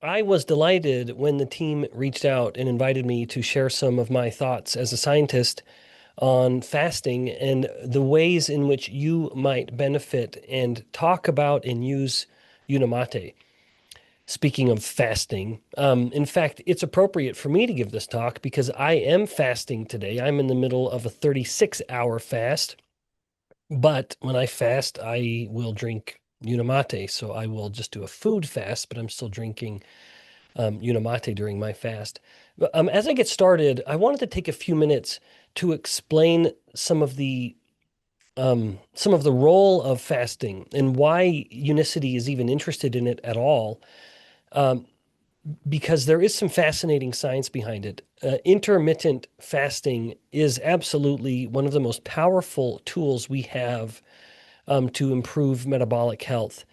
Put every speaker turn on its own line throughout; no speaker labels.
I was delighted when the team reached out and invited me to share some of my thoughts as a scientist on fasting and the ways in which you might benefit and talk about and use UniMate. Speaking of fasting, in fact, it's appropriate for me to give this talk because I am fasting today. I'm in the middle of a 36-hour fast, but when I fast, I will drink UniMate. So I will just do a food fast, but I'm still drinking UniMate during my fast. But as I get started, I wanted to take a few minutes to explain some of the role of fasting and why Unicity is even interested in it at all. Um, because there is some fascinating science behind it. Intermittent fasting is absolutely one of the most powerful tools we have to improve metabolic health.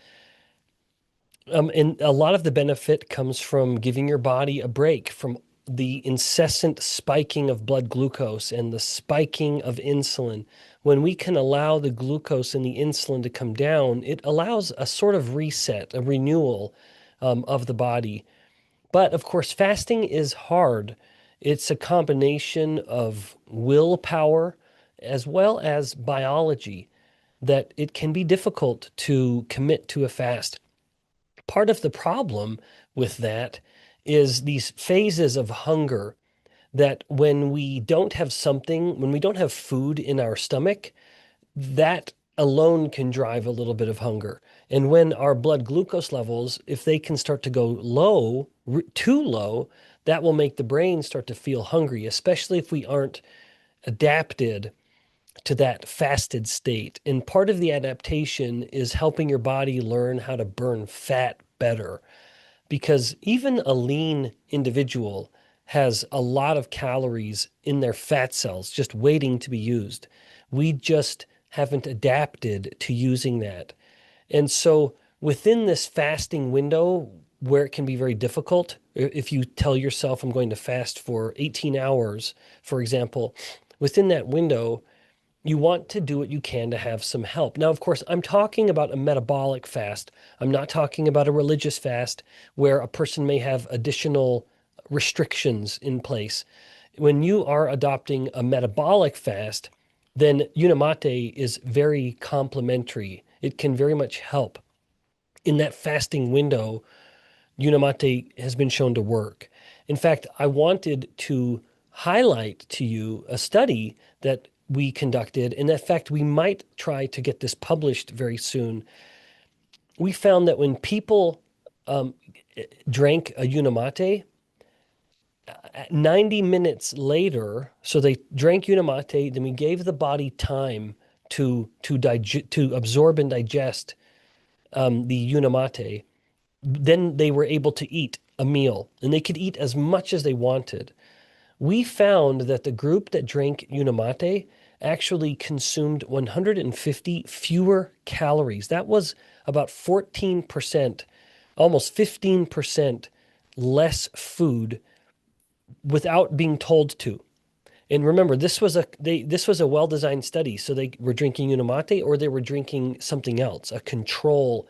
And a lot of the benefit comes from giving your body a break from the incessant spiking of blood glucose and the spiking of insulin. When we can allow the glucose and the insulin to come down, it allows a sort of reset, a renewal of the body. But of course, fasting is hard. It's a combination of willpower as well as biology that it can be difficult to commit to a fast. Part of the problem with that is these phases of hunger that when we don't have food in our stomach, that alone can drive a little bit of hunger. And when our blood glucose levels, if they can start to go low, too low, that will make the brain start to feel hungry, especially if we aren't adapted to that fasted state. And part of the adaptation is helping your body learn how to burn fat better because even a lean individual has a lot of calories in their fat cells just waiting to be used. We just haven't adapted to using that. And so within this fasting window, where it can be very difficult, if you tell yourself, I'm going to fast for 18 hours, for example, within that window, you want to do what you can to have some help. Now, of course, I'm talking about a metabolic fast. I'm not talking about a religious fast where a person may have additional restrictions in place. When you are adopting a metabolic fast, then Unimate is very complementary. It can very much help. In that fasting window, Unimate has been shown to work. In fact, I wanted to highlight to you a study that we conducted, and in fact, we might try to get this published very soon. We found that when people um, drank a Unimate, 90 minutes later, so they drank Unimate, then we gave the body time to absorb and digest the Unimate. Then they were able to eat a meal and they could eat as much as they wanted. We found that the group that drank Unimate actually consumed 150 fewer calories. That was about 14%, almost 15% less food without being told to. And remember, this was a well-designed study. So they were drinking Unimate or they were drinking something else, a control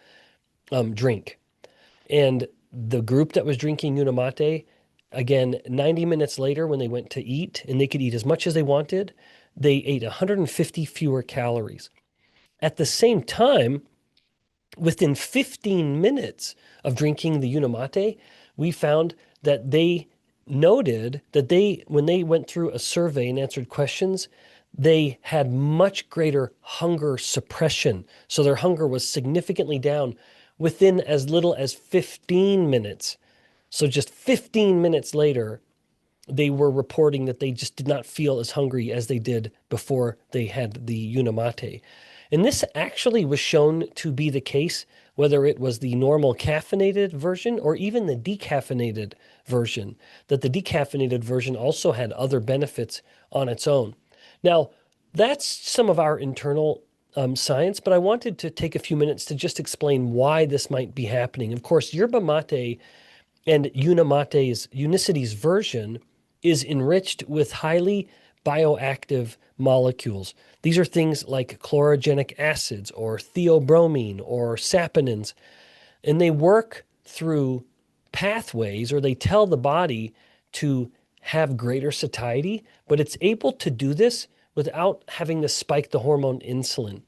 drink. And the group that was drinking Unimate, again, 90 minutes later, when they went to eat and they could eat as much as they wanted, they ate 150 fewer calories. At the same time, within 15 minutes of drinking the Unimate, we found that they noted that when they went through a survey and answered questions, they had much greater hunger suppression. So their hunger was significantly down within as little as 15 minutes. So just 15 minutes later, they were reporting that they just did not feel as hungry as they did before they had the Unimate. And this actually was shown to be the case, whether it was the normal caffeinated version or even the decaffeinated version, that the decaffeinated version also had other benefits on its own. Now, that's some of our internal science, but I wanted to take a few minutes to just explain why this might be happening. Of course, yerba mate and Unimate's Unicity's version is enriched with highly bioactive molecules. These are things like chlorogenic acids or theobromine or saponins, and they work through pathways, or they tell the body to have greater satiety, but it's able to do this without having to spike the hormone insulin.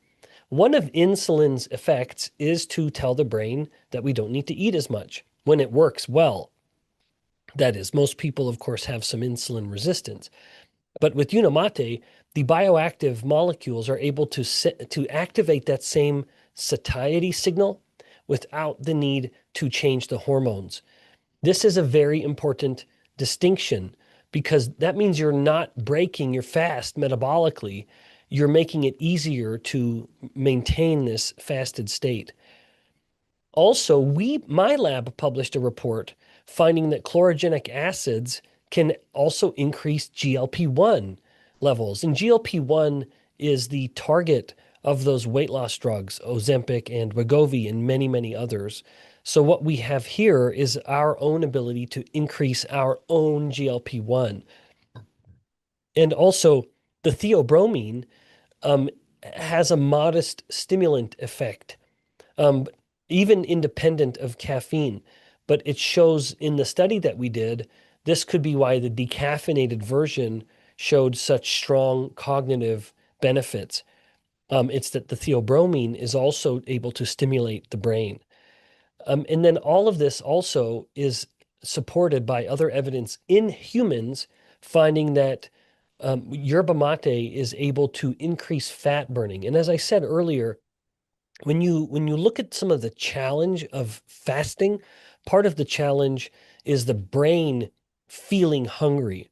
One of insulin's effects is to tell the brain that we don't need to eat as much when it works well. That is, most people, of course, have some insulin resistance. But with UniMate, the bioactive molecules are able to activate that same satiety signal without the need to change the hormones. This is a very important distinction because that means you're not breaking your fast metabolically. You're making it easier to maintain this fasted state. Also, my lab published a report finding that chlorogenic acids can also increase GLP-1 levels. And GLP-1 is the target of those weight loss drugs, Ozempic and Wegovy and many, many others. So what we have here is our own ability to increase our own GLP-1. And also the theobromine has a modest stimulant effect, even independent of caffeine. But it shows in the study that we did, this could be why the decaffeinated version showed such strong cognitive benefits. It's that the theobromine is also able to stimulate the brain. And then all of this also is supported by other evidence in humans, finding that yerba mate is able to increase fat burning. And as I said earlier, when you look at some of the challenge of fasting, part of the challenge is the brain feeling hungry.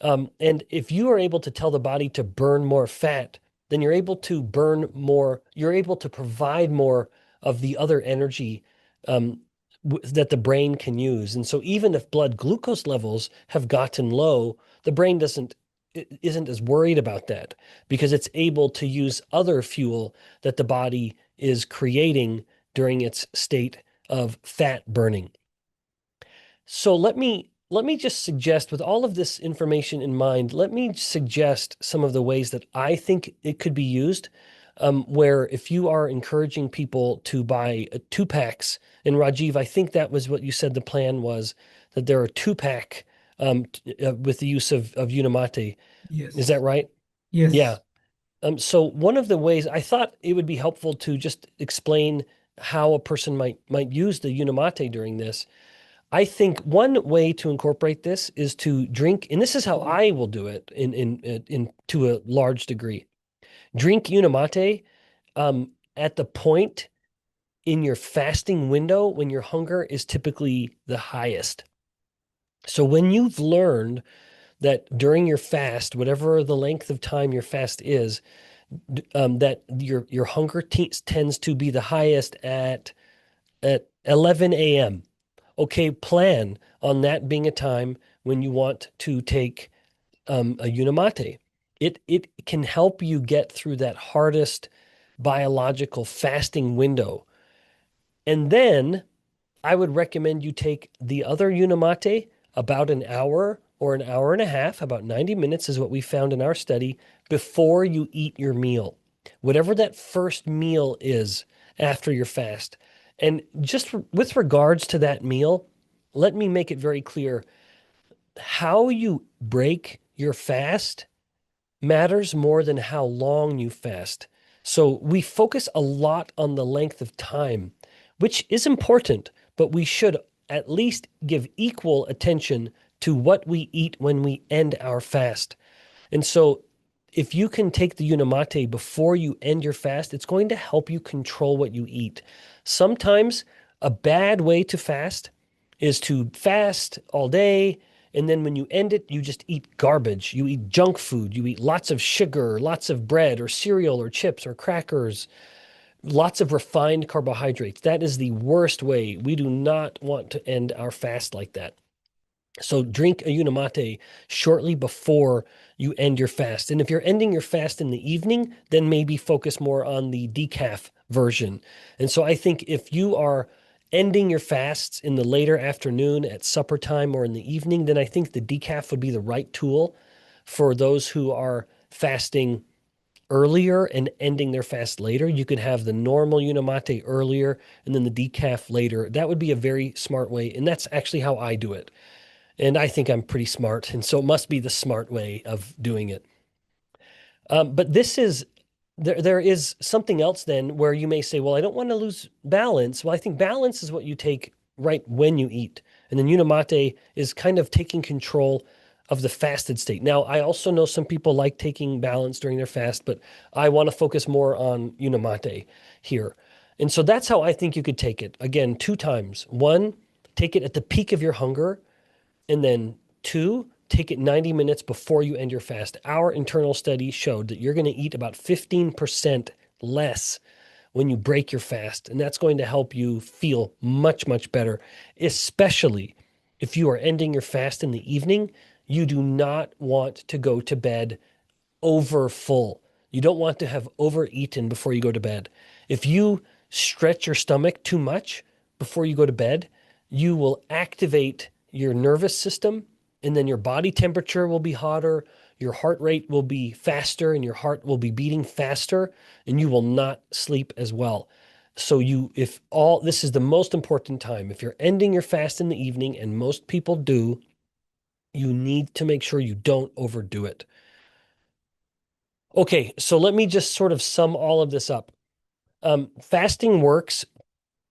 And if you are able to tell the body to burn more fat, then you're able to burn more, you're able to provide more of the other energy that the brain can use. And so even if blood glucose levels have gotten low, the brain isn't as worried about that because it's able to use other fuel that the body is creating during its state of fat burning. So let me just suggest, with all of this information in mind, let me suggest some of the ways that I think it could be used. Where if you are encouraging people to buy 2-packs, and Rajiv, I think that was what you said the plan was, that there are 2-pack with the use of UniMate. Is
Yes.
that right? Yeah.
Yes.
So one of the ways I thought it would be helpful to just explain how a person might use the UniMate during this. I think one way to incorporate this is to drink, and this is how I will do it in to a large degree. Drink UniMate at the point in your fasting window when your hunger is typically the highest. So when you've learned that during your fast, whatever the length of time your fast is, that your hunger tends to be the highest at 11 a.m. Okay, plan on that being a time when you want to take a UniMate. It can help you get through that hardest biological fasting window. And then I would recommend you take the other UniMate about an hour or an hour and a half, about 90 minutes is what we found in our study, before you eat your meal. Whatever that first meal is after your fast. And just with regards to that meal, let me make it very clear how you break your fast matters more than how long you fast. So we focus a lot on the length of time, which is important, but we should at least give equal attention to what we eat when we end our fast. And so if you can take the UniMate before you end your fast, it's going to help you control what you eat. Sometimes a bad way to fast is to fast all day, and then when you end it, you just eat garbage. You eat junk food. You eat lots of sugar, lots of bread or cereal or chips or crackers, lots of refined carbohydrates. That is the worst way. We do not want to end our fast like that. So drink a UniMate shortly before you end your fast. And if you're ending your fast in the evening, then maybe focus more on the decaf version. And so I think if you are ending your fasts in the later afternoon at supper time or in the evening, then I think the decaf would be the right tool for those who are fasting earlier and ending their fast later. You could have the normal UniMate earlier and then the decaf later. That would be a very smart way. And that's actually how I do it. And I think I'm pretty smart. And so it must be the smart way of doing it. But this is there is something else then where you may say, well, I don't want to lose balance. Well, I think balance is what you take right when you eat. And then UniMate is kind of taking control of the fasted state. Now, I also know some people like taking balance during their fast, but I want to focus more on UniMate here. And so that's how I think you could take it. Again, two times. One, take it at the peak of your hunger. And then two, take it 90 minutes before you end your fast. Our internal study showed that you're going to eat about 15% less when you break your fast. And that's going to help you feel much, much better, especially if you are ending your fast in the evening. You do not want to go to bed over full. You don't want to have overeaten before you go to bed. If you stretch your stomach too much before you go to bed, you will activate your nervous system, and then your body temperature will be hotter, your heart rate will be faster, and your heart will be beating faster, and you will not sleep as well. So if all this is the most important time, if you're ending your fast in the evening, and most people do, you need to make sure you don't overdo it. Okay, so let me just sort of sum all of this up. Fasting works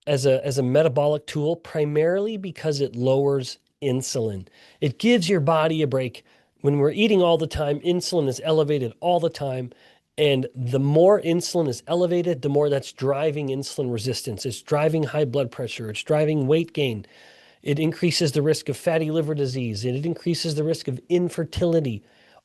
as a metabolic tool primarily because it lowers insulin. It gives your body a break. When we're eating all the time, insulin is elevated all the time. And the more insulin is elevated, the more that's driving insulin resistance. It's driving high blood pressure. It's driving weight gain. It increases the risk of fatty liver disease. It increases the risk of infertility.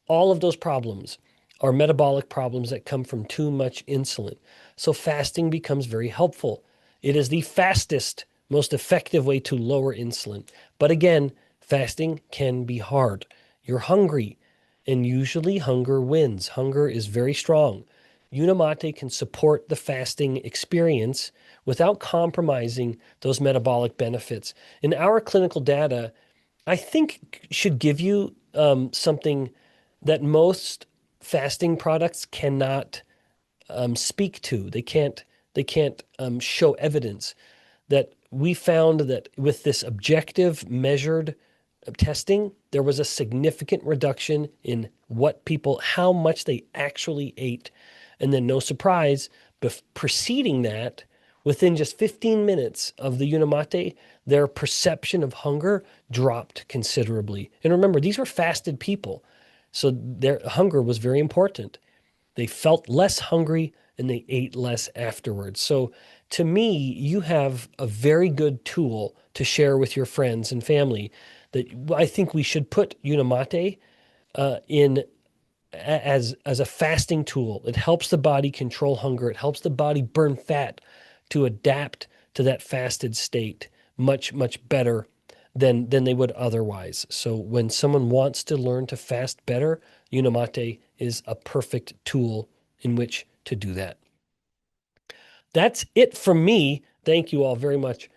All of those problems are metabolic problems that come from too much insulin. So fasting becomes very helpful. It is the fastest, most effective way to lower insulin. But again, fasting can be hard. You're hungry, and usually hunger wins. Hunger is very strong. UniMate can support the fasting experience without compromising those metabolic benefits. In our clinical data, I think should give you something that most fasting products cannot speak to. They can't show evidence. That we found that with this objective measured testing, there was a significant reduction in how much they actually ate. And then no surprise, preceding that, within just 15 minutes of the UniMate, their perception of hunger dropped considerably. And remember, these were fasted people. So their hunger was very important. They felt less hungry and they ate less afterwards. So to me, you have a very good tool to share with your friends and family that I think we should put UniMate in as a fasting tool. It helps the body control hunger. It helps the body burn fat to adapt to that fasted state much, much better than they would otherwise. So when someone wants to learn to fast better, UniMate is a perfect tool in which to do that. That's it from me. Thank you all very much